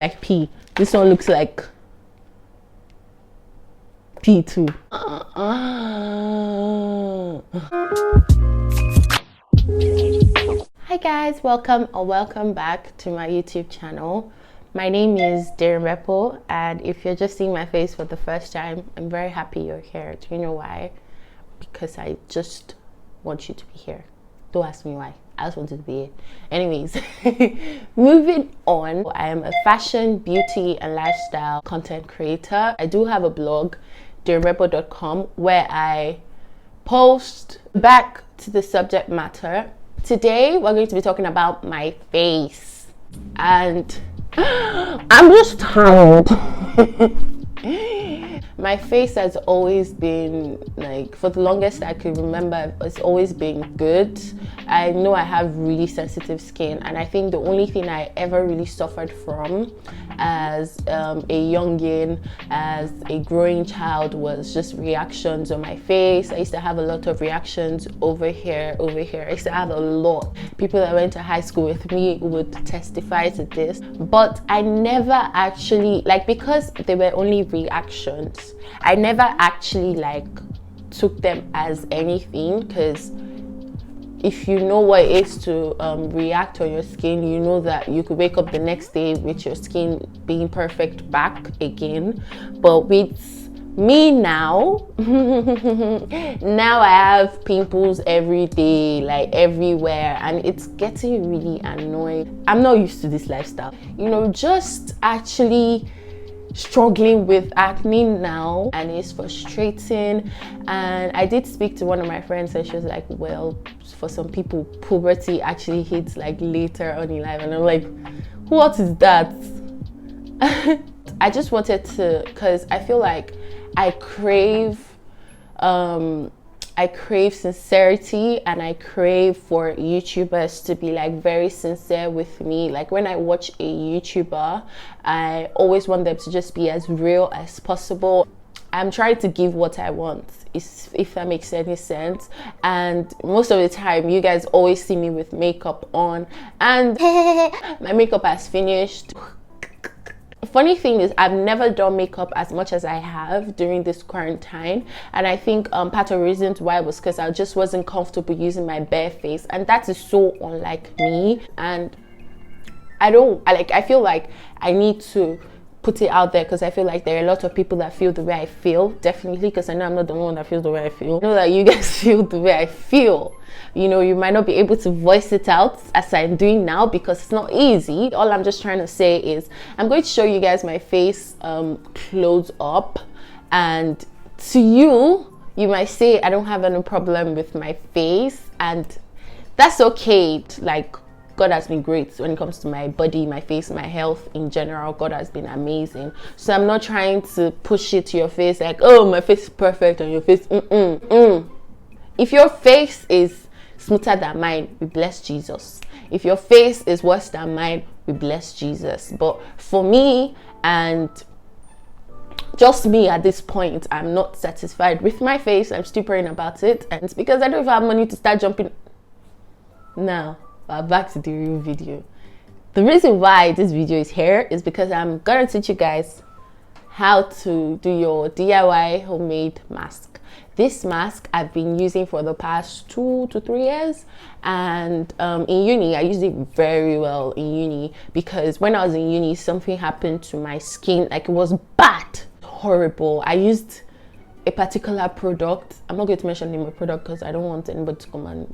like P. This one looks like P too. Hi guys, welcome or welcome back to my YouTube channel. My name is Derinbepo, and if you're just seeing my face for the first time, I'm very happy you're here. Do you know why? Because I just want you to be here. Don't ask me why. I just wanted to be here. Anyways, moving on. I am a fashion, beauty, and lifestyle content creator. I do have a blog, derinbepo.com, where I post. Back to the subject matter. Today, we're going to be talking about my face. And I'm just tired. My face has always been, like, for the longest I could remember, it's always been good. I know I have really sensitive skin, and I think the only thing I ever really suffered from as a youngin, as a growing child, was just reactions on my face. I used to have a lot of reactions over here. I used to have a lot. People that went to high school with me would testify to this, but I never actually, like, because they were only reactions, I never actually like took them as anything, because if you know what it is to react on your skin, you know that you could wake up the next day with your skin being perfect back again. But with me now, now I have pimples every day, like everywhere, and it's getting really annoying. I'm not used to this lifestyle, you know, just actually struggling with acne now, and it's frustrating. And I did speak to one of my friends, and she was like, well, for some people puberty actually hits like later on in life, and I'm like, what is that? I just wanted to, because I feel like I crave sincerity, and I crave for YouTubers to be like very sincere with me. Like when I watch a YouTuber, I always want them to just be as real as possible. I'm trying to give what I want, if that makes any sense. And most of the time, you guys always see me with makeup on, and my makeup has finished. Funny thing is, I've never done makeup as much as I have during this quarantine, and I think part of the reasons why was because I just wasn't comfortable using my bare face, and that is so unlike me. And I feel like I need to put it out there, because I feel like there are a lot of people that feel the way I feel, definitely, because I know I'm not the only one that feels the way I feel. I know that you guys feel the way I feel. You know, you might not be able to voice it out as I'm doing now, because it's not easy. All I'm just trying to say is I'm going to show you guys my face close up, and to you, you might say I don't have any problem with my face, and that's okay. Like, God has been great when it comes to my body, my face, my health in general. God has been amazing. So I'm not trying to push it to your face like, oh, my face is perfect, and your face, If your face is smoother than mine, we bless Jesus. If your face is worse than mine, we bless Jesus. But for me, and just me at this point, I'm not satisfied with my face. I'm still praying about it, and it's because I don't even have money to start jumping. Now, back to the real video. The reason why this video is here is because I'm gonna teach you guys how to do your DIY homemade mask. This mask I've been using for the past 2 to 3 years, and in uni I used it very well in uni, because when I was in uni, something happened to my skin. Like, it was bad, horrible. I used a particular product. I'm not going to mention the name of the product because I don't want anybody to come and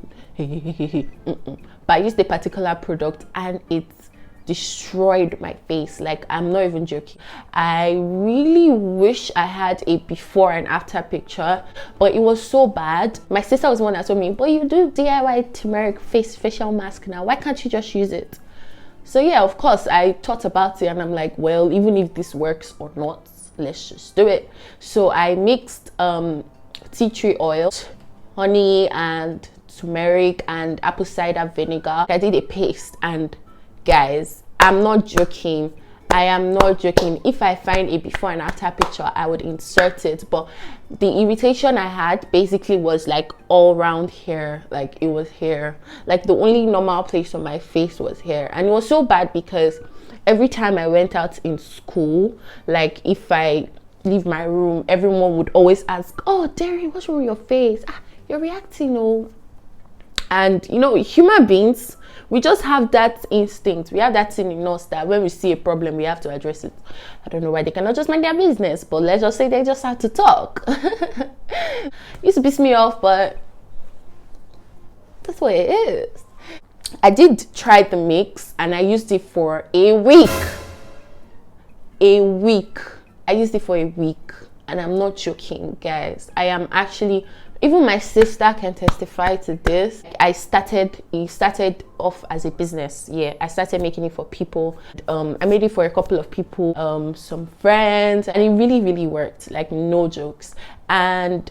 but I used a particular product, and it destroyed my face. Like, I'm not even joking. I really wish I had a before and after picture, but it was so bad. My sister was the one that told me, but you do DIY turmeric facial mask now, why can't you just use it? So yeah, of course I thought about it, and I'm like, well, even if this works or not, let's just do it. So I mixed tea tree oil, honey, and turmeric, and apple cider vinegar. I did a paste, and guys, I'm not joking. I am not joking. If I find a before and after picture, I would insert it. But the irritation I had basically was like all around here. Like, it was here. Like, the only normal place on my face was here. And it was so bad because every time I went out in school, like if I leave my room, everyone would always ask, oh Derry, what's wrong with your face? You're reacting, oh. And you know, human beings, we just have that instinct. We have that thing in us that when we see a problem, we have to address it. I don't know why they cannot just mind their business, but let's just say they just have to talk. It used to piss me off, but that's what it is. I did try the mix and I used it for a week. I used it for a week, and I'm not joking, guys. I am actually, even my sister can testify to this. It started off as a business. Yeah, I started making it for people. I made it for a couple of people, some friends, and it really, really worked, like no jokes. And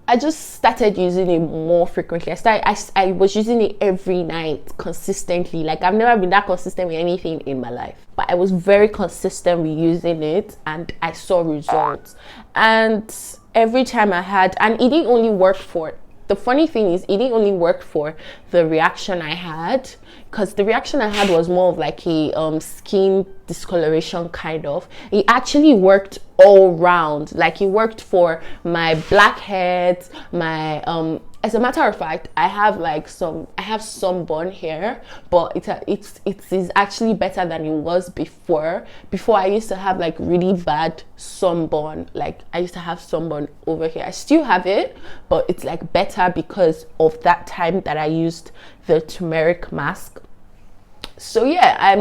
I just started using it more frequently. I was using it every night consistently. Like I've never been that consistent with anything in my life, but I was very consistent with using it, and I saw results. And every time I had, and it didn't only work for, the funny thing is, it didn't only work for the reaction I had, because the reaction I had was more of like a skin discoloration kind of. It actually worked all round. Like it worked for my blackheads, my as a matter of fact, I have sunburn here, but it is actually better than it was before. Before I used to have like really bad sunburn. Like I used to have sunburn over here. I still have it, but it's like better because of that time that I used the turmeric mask. So yeah,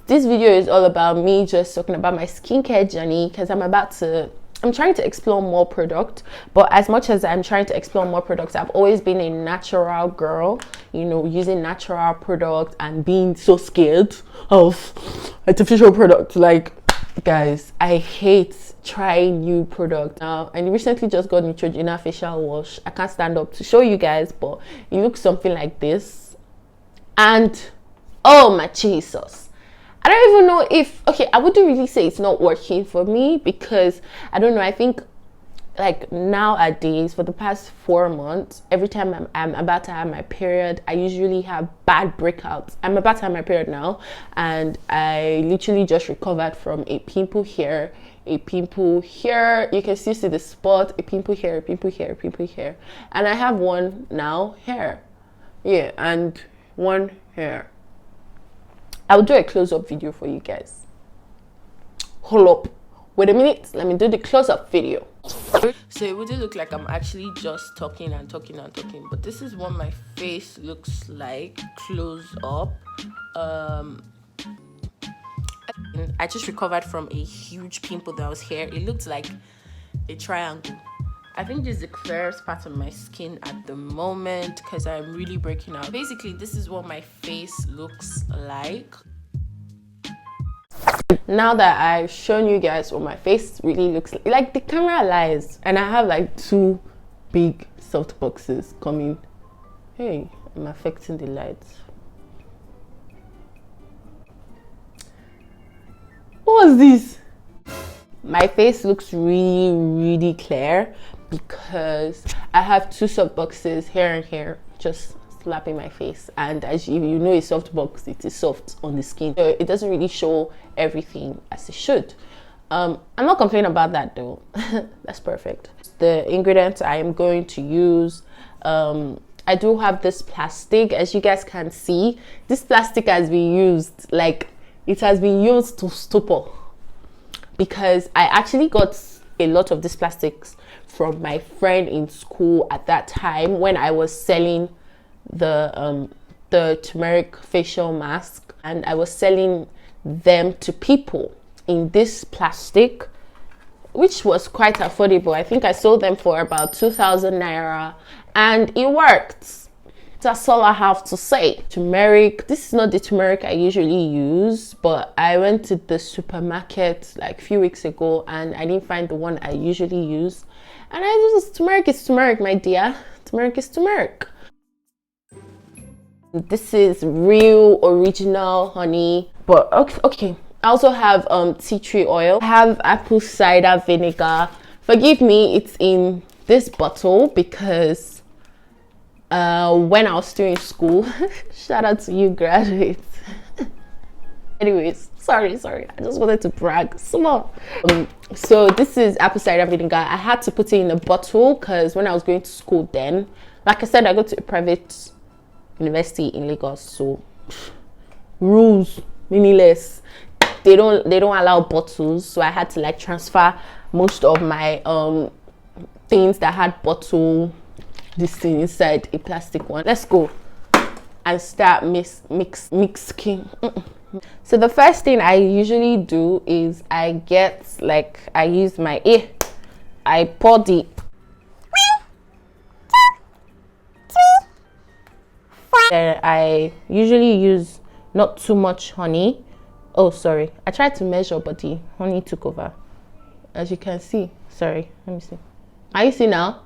this video is all about me just talking about my skincare journey, because I'm trying to explore more product. But as much as I'm trying to explore more products, I've always been a natural girl, you know, using natural product and being so scared of artificial products. Like, guys, I hate trying new products. Now, I recently just got Neutrogena facial wash. I can't stand up to show you guys, but it looks something like this. And oh my Jesus, I don't even know if, okay, I wouldn't really say it's not working for me, because I don't know, I think like nowadays, for the past 4 months, every time I'm about to have my period, I usually have bad breakouts. I'm about to have my period now, and I literally just recovered from a pimple here, a pimple here. You can still see the spot, a pimple here, a pimple here, a pimple here, and I have one now here. Yeah, and one here. I'll do a close-up video for you guys. Hold up, wait a minute, let me do the close-up video. So it wouldn't look like I'm actually just talking and talking and talking, but this is what my face looks like close up. I just recovered from a huge pimple that was here. It looked like a triangle. I think this is the clearest part of my skin at the moment, because I'm really breaking out. Basically, this is what my face looks like. Now that I've shown you guys what my face really looks like the camera lies, and I have like 2 big soft boxes coming. Hey, I'm affecting the lights. What was this? My face looks really, really clear because I have 2 soft boxes here and here just slapping my face, and as you know, a soft box, it is soft on the skin, so it doesn't really show everything as it should. I'm not complaining about that though. That's perfect. The ingredients I am going to use, I do have this plastic. As you guys can see, this plastic has been used, like it has been used to stupor, because I actually got a lot of these plastics from my friend in school at that time when I was selling the turmeric facial mask, and I was selling them to people in this plastic, which was quite affordable. I think I sold them for about 2,000 naira, and it worked. That's all I have to say. Turmeric, this is not the turmeric I usually use, but I went to the supermarket like a few weeks ago and I didn't find the one I usually use, and turmeric is turmeric, my dear. Turmeric is turmeric. This is real original honey, but okay. I also have tea tree oil. I have apple cider vinegar. Forgive me, it's in this bottle because when I was still in school, shout out to you graduates, Anyways, sorry, I just wanted to brag small. So this is apple cider vinegar. I had to put it in a bottle because when I was going to school then, like I said, I go to a private university in Lagos, so rules meaningless. They don't allow bottles, so I had to like transfer most of my things that had bottle this thing inside a plastic one. Let's go and start mixing. So the first thing I usually do is I pour the then I usually use not too much honey. Oh, sorry, I tried to measure, but the honey took over, as you can see. Sorry, let me see. Are you see now?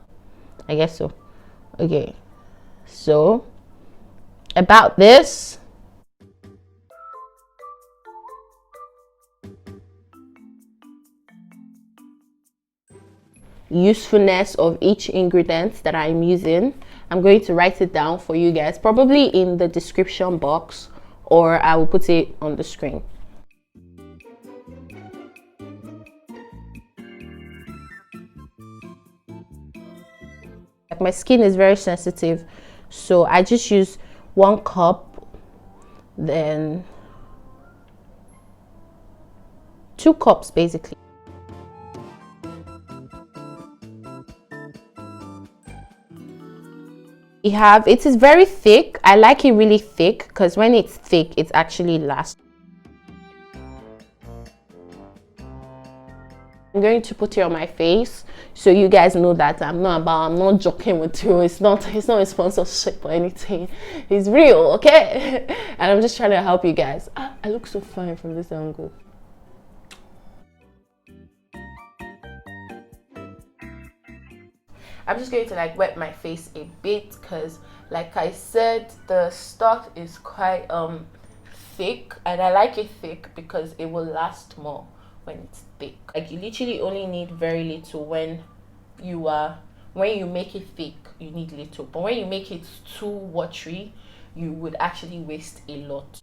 I guess so. Okay, so about this, usefulness of each ingredient that I'm using, I'm going to write it down for you guys, probably in the description box, or I will put it on the screen. Like my skin is very sensitive, so I just use 1 cup, then 2 cups basically. It is very thick. I like it really thick because when it's thick, it actually lasts. I'm going to put it on my face so you guys know that I'm not joking with you. It's not a sponsorship or anything. It's real, okay? And I'm just trying to help you guys. I look so fine from this angle. I'm just going to like wet my face a bit because, like I said, the stuff is quite thick, and I like it thick because it will last more when it's thick. Like you literally only need very little when you make it thick. You need little, but when you make it too watery, you would actually waste a lot.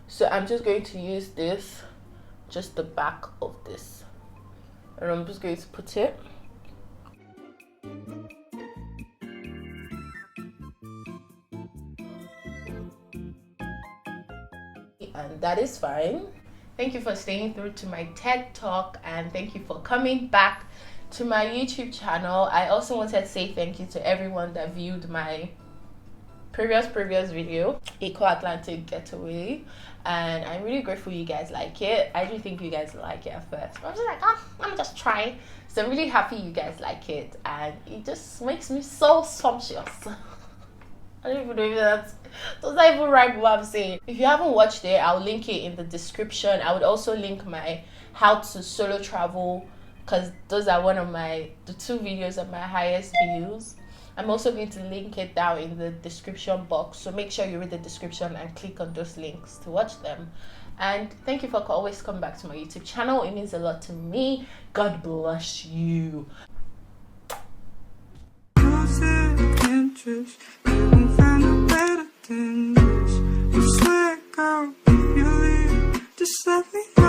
So I'm just going to use this, just the back of this, and I'm just going to put it. And that is fine. Thank you for staying through to my TED Talk, and thank you for coming back to my YouTube channel. I also wanted to say thank you to everyone that viewed my previous video, Eco Atlantic Getaway, and I'm really grateful you guys like it. I didn't think you guys like it at first, but I'm just like, let me just try. So I'm really happy you guys like it, and it just makes me so sumptuous. I don't even know if that's not even right what I'm saying. If you haven't watched it, I'll link it in the description. I would also link my how to solo travel, because those are the 2 videos of my highest views. I'm also going to link it down in the description box, so make sure you read the description and click on those links to watch them. And thank you for always coming back to my YouTube channel. It means a lot to me. God bless you. Just let me